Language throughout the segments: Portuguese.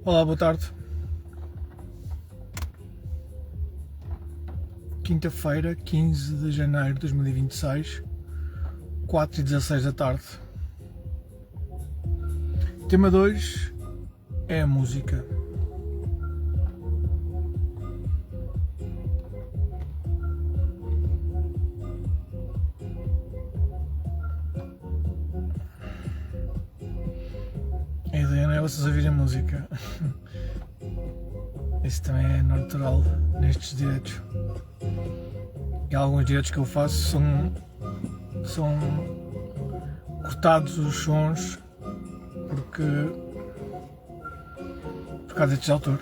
Olá, boa tarde. Quinta-feira, 15 de janeiro de 2026, 4h16 da tarde. Tema 2 é a música. A ideia não é vocês ouvirem música. Isso também é natural nestes diretos. E alguns diretos que eu faço são cortados os sons por causa destes autores.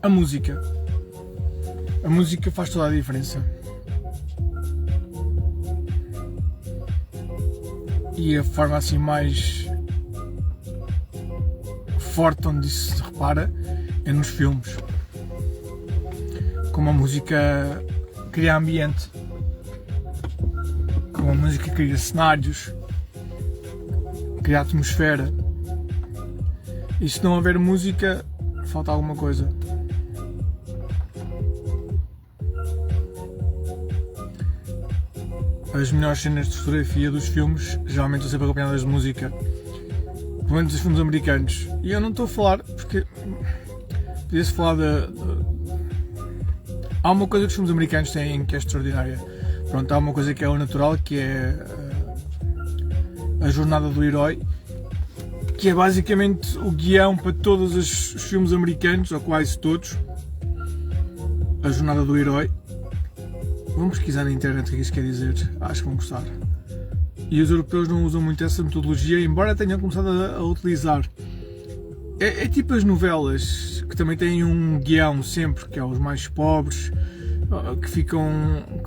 A música faz toda a diferença. E a forma assim mais forte onde isso se repara é nos filmes. Como a música cria ambiente, como a música cria cenários, cria atmosfera. E se não houver música, falta alguma coisa. As melhores cenas de fotografia dos filmes geralmente estão sempre acompanhadas de música. Pelo menos os filmes americanos. E eu não estou a falar porque podia-se falar há uma coisa que os filmes americanos têm que é extraordinária. Pronto, há uma coisa que é o natural, que é a jornada do herói, que é basicamente o guião para todos os filmes americanos, ou quase todos. A jornada do herói. Vamos pesquisar na internet o que isso quer dizer, acho que vão gostar. E os europeus não usam muito essa metodologia, embora tenham começado a utilizar. É tipo as novelas, que também têm um guião sempre, que é os mais pobres, que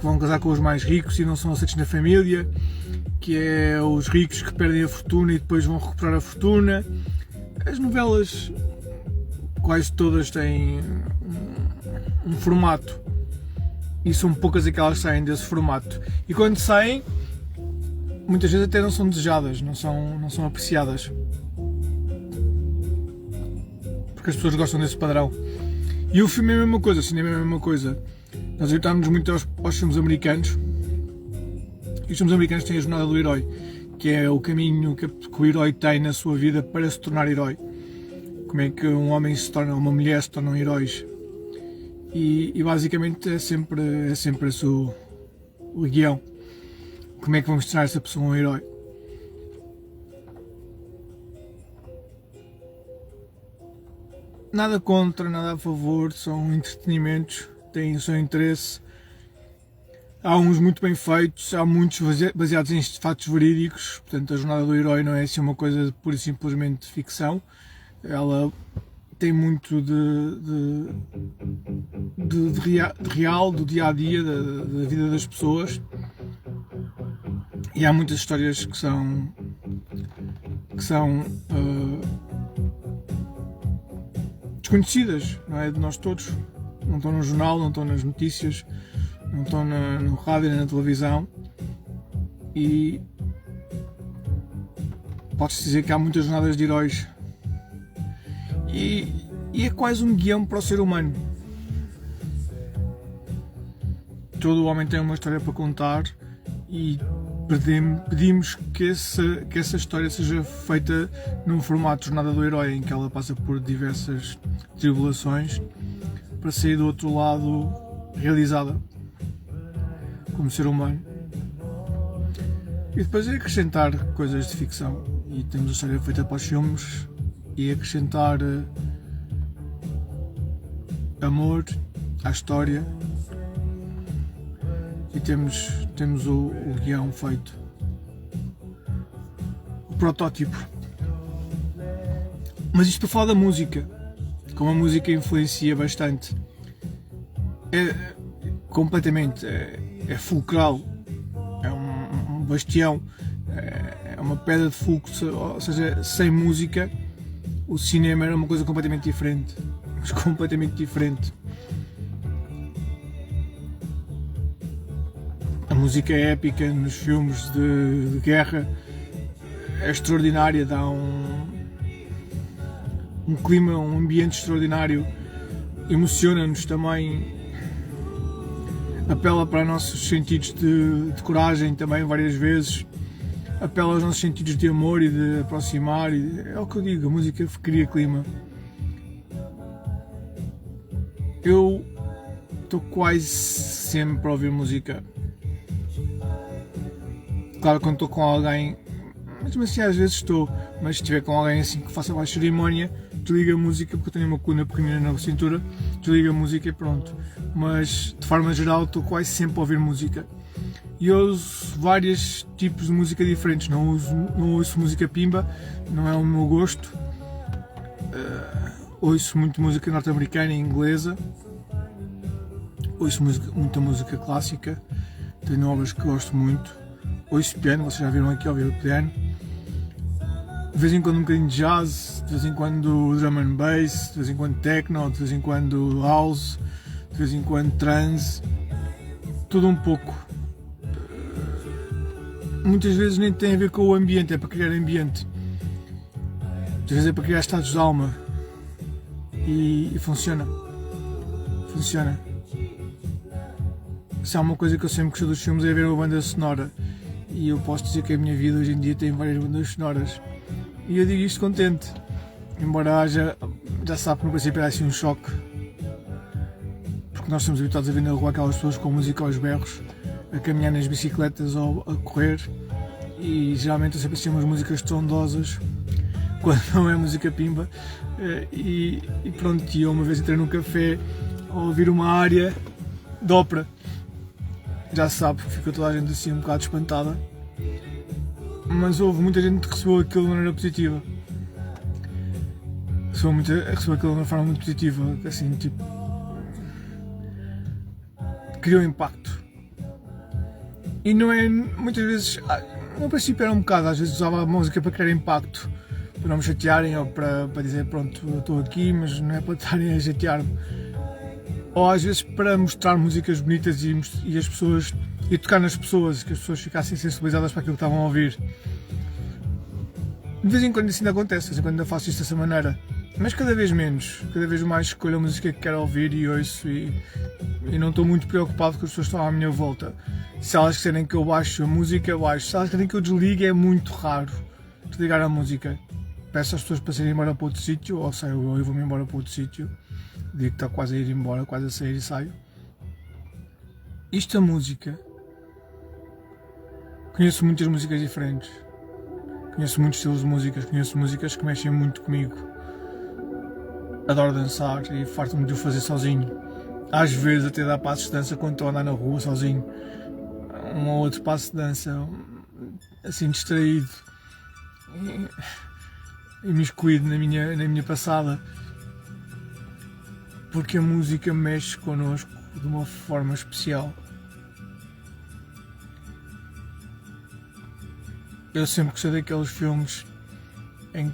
vão casar com os mais ricos e não são aceitos na família, que é os ricos que perdem a fortuna e depois vão recuperar a fortuna. As novelas, quase todas, têm um formato, e são poucas aquelas que saem desse formato. E quando saem, muitas vezes até não são desejadas, não são apreciadas. Porque as pessoas gostam desse padrão. E o filme é a mesma coisa, o cinema é a mesma coisa. Nós habituámos muito aos filmes americanos. E os filmes americanos têm a jornada do herói, que é o caminho que o herói tem na sua vida para se tornar herói. Como é que um homem se torna, uma mulher se tornam heróis. E basicamente é sempre esse o guião. Como é que vamos tornar essa pessoa um herói? Nada contra, nada a favor, são entretenimentos, têm o seu interesse. Há uns muito bem feitos, há muitos baseados em fatos verídicos, portanto a jornada do herói não é assim uma coisa pura e simplesmente de ficção. Ela tem muito de real, do dia a dia, da vida das pessoas. E há muitas histórias que são desconhecidas, não é, de nós todos. Não estão no jornal, não estão nas notícias, não estão no rádio nem na televisão. E pode-se dizer que há muitas jornadas de heróis. E é quase um guião para o ser humano. Todo homem tem uma história para contar e pedimos que essa história seja feita num formato de jornada do herói, em que ela passa por diversas tribulações para sair do outro lado realizada como ser humano. E depois é acrescentar coisas de ficção, e temos a história feita para os filmes, e acrescentar amor à história, e temos o guião feito, o protótipo. Mas isto para falar da música, como a música influencia bastante, completamente, é fulcral, é um bastião, é uma pedra de fulcro, ou seja, sem música o cinema era uma coisa completamente diferente, mas completamente diferente. A música é épica nos filmes de guerra, é extraordinária, um clima, um ambiente extraordinário, emociona-nos também, apela para os nossos sentidos de coragem também várias vezes, apela aos nossos sentidos de amor e de aproximar, é o que eu digo, a música cria clima. Eu estou quase sempre a ouvir música. Claro, quando estou com alguém, mesmo assim às vezes estou, mas se estiver com alguém assim que faça mais cerimónia, desliga a música, porque eu tenho uma coluna pequenina na cintura, desliga a música e pronto. Mas de forma geral estou quase sempre a ouvir música. E eu uso vários tipos de música diferentes, não ouço música pimba, não é o meu gosto. Ouço muito música norte-americana e inglesa, ouço muita música clássica, tenho obras que gosto muito. Ouço piano, vocês já viram aqui ouvir o piano. De vez em quando um bocadinho de jazz, de vez em quando drum and bass, de vez em quando techno, de vez em quando house, de vez em quando trance, tudo um pouco. Muitas vezes nem tem a ver com o ambiente, é para criar ambiente. Muitas vezes é para criar estados de alma. E funciona. Funciona. Se há uma coisa que eu sempre gostei dos filmes é ver uma banda sonora. E eu posso dizer que a minha vida hoje em dia tem várias bandas sonoras. E eu digo isto contente. Embora haja, já sabe que no princípio era assim um choque. Porque nós estamos habituados a ver na rua aquelas pessoas com música aos berros, a caminhar nas bicicletas ou a correr. E geralmente eu sempre assim umas músicas estrondosas, quando não é música pimba. E pronto, eu uma vez entrei num café a ouvir uma área de ópera. Já se sabe, ficou toda a gente assim um bocado espantada, mas houve muita gente que recebeu aquilo de maneira positiva. Recebeu aquilo de uma forma muito positiva, assim, tipo, criou impacto. E não é, muitas vezes, no princípio era um bocado, às vezes usava a música para criar impacto, para não me chatearem ou para dizer pronto, eu estou aqui, mas não é para estarem a chatear-me. Ou às vezes para mostrar músicas bonitas e as pessoas, e tocar nas pessoas, que as pessoas ficassem sensibilizadas para aquilo que estavam a ouvir. De vez em quando isso ainda acontece, de vez em quando ainda faço isto dessa maneira, mas cada vez menos, cada vez mais escolho a música que quero ouvir e ouço e não estou muito preocupado com as pessoas que estão à minha volta. Se elas querem que eu baixe a música, baixo. Se elas querem que eu desligue, é muito raro desligar a música. Peço às pessoas para saírem embora para outro sítio, ou saio eu vou-me embora para outro sítio. Digo que está quase a ir embora, quase a sair e saio. Isto a música. Conheço muitas músicas diferentes. Conheço muitos estilos de músicas. Conheço músicas que mexem muito comigo. Adoro dançar e farto-me de o fazer sozinho. Às vezes até dá passos de dança quando estou a andar na rua sozinho. Um ou outro passo de dança, assim distraído. E imiscuído na minha passada. Porque a música mexe connosco de uma forma especial. Eu sempre gostei daqueles filmes em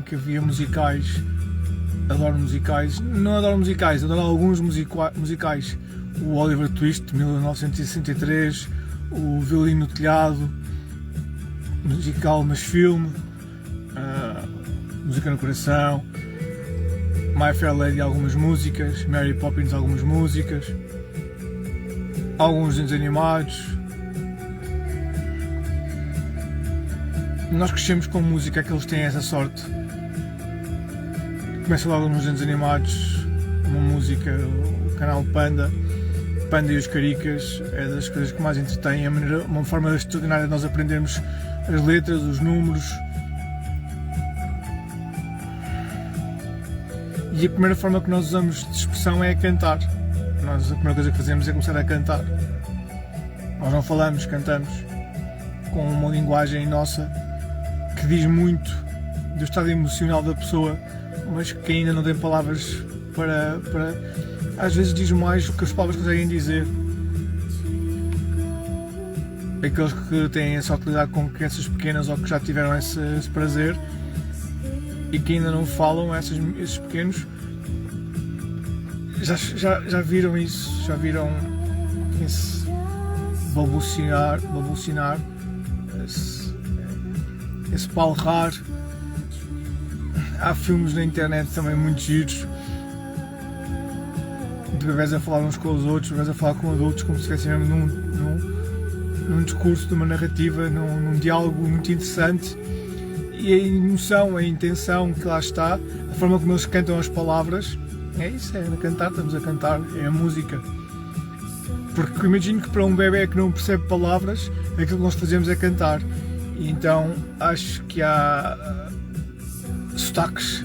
que havia musicais. Adoro musicais. Não adoro musicais, adoro alguns musicais. O Oliver Twist, de 1963, o Violino no Telhado, musical mas filme, Música no Coração, My Fair Lady algumas músicas, Mary Poppins algumas músicas, alguns desenhos animados. Nós crescemos com música, que eles têm essa sorte. Começa logo nos desenhos animados, uma música, o canal Panda e os Caricas, é das coisas que mais entretém, uma forma extraordinária de nós aprendermos as letras, os números. E a primeira forma que nós usamos de expressão é cantar. A primeira coisa que fazemos é começar a cantar. Nós não falamos, cantamos, com uma linguagem nossa que diz muito do estado emocional da pessoa, mas que ainda não tem palavras para às vezes diz mais do que as palavras conseguem dizer. Aqueles que têm essa utilidade com crianças pequenas ou que já tiveram esse prazer e que ainda não falam, esses pequenos, já viram isso, já viram esse balbuciar, esse palrar, Há filmes na internet também muito giros, de bebés a falar uns com os outros, bebés a falar com adultos, como se estivessem mesmo num discurso, numa narrativa, num diálogo muito interessante. E a emoção, a intenção que lá está, a forma como eles cantam as palavras, é isso, é a cantar, estamos a cantar, é a música. Porque imagino que para um bebé que não percebe palavras, aquilo que nós fazemos é cantar. E então acho que há sotaques,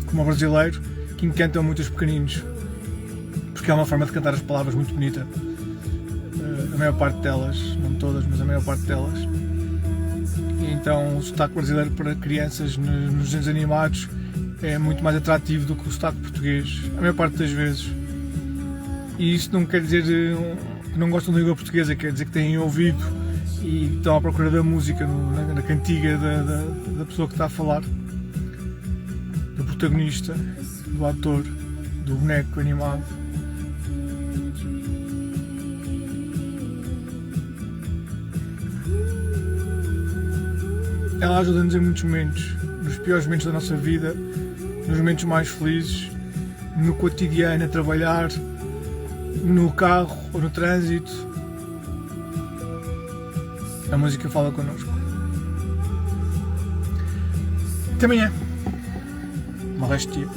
como o brasileiro, que encantam muito os pequeninos. Porque é uma forma de cantar as palavras muito bonita. A maior parte delas, não todas, mas a maior parte delas. E então o sotaque brasileiro para crianças nos desenhos animados é muito mais atrativo do que o sotaque português, a maior parte das vezes. E isso não quer dizer que não gostam da língua portuguesa, quer dizer que têm ouvido e estão à procura da música, na cantiga da pessoa que está a falar, do protagonista, do ator, do boneco animado. Ela ajuda-nos em muitos momentos, nos piores momentos da nossa vida, nos momentos mais felizes, no cotidiano, a trabalhar, no carro ou no trânsito. A música fala connosco. Até amanhã. Um resto de dia.